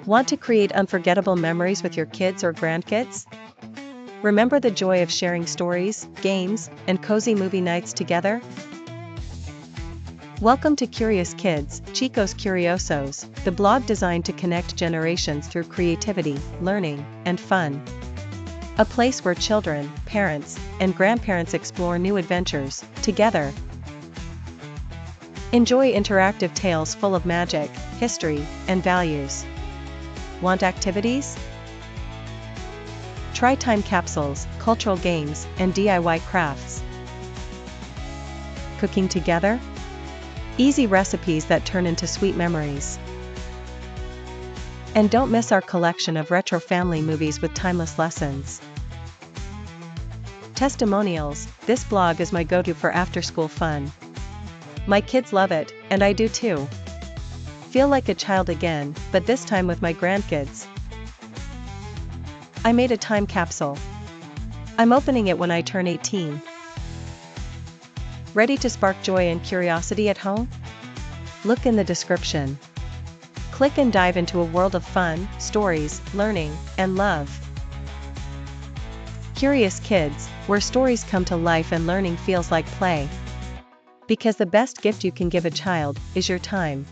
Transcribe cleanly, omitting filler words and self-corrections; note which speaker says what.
Speaker 1: Want to create unforgettable memories with your kids or grandkids? Remember the joy of sharing stories, games, and cozy movie nights together? Welcome to Curious Kids, Chicos Curiosos, the blog designed to connect generations through creativity, learning, and fun. A place where children, parents, and grandparents explore new adventures, together. Enjoy interactive tales full of magic, history, and values. Want activities? Try time capsules, cultural games, and DIY crafts. Cooking together? Easy recipes that turn into sweet memories. And don't miss our collection of retro family movies with timeless lessons. Testimonials: this blog is my go-to for after-school fun. My kids love it, and I do too. Feel like a child again, but this time with my grandkids. I made a time capsule. I'm opening it when I turn 18. Ready to spark joy and curiosity at home? Look in the description. Click and dive into a world of fun, stories, learning, and love. Curious Kids, where stories come to life and learning feels like play. Because the best gift you can give a child is your time.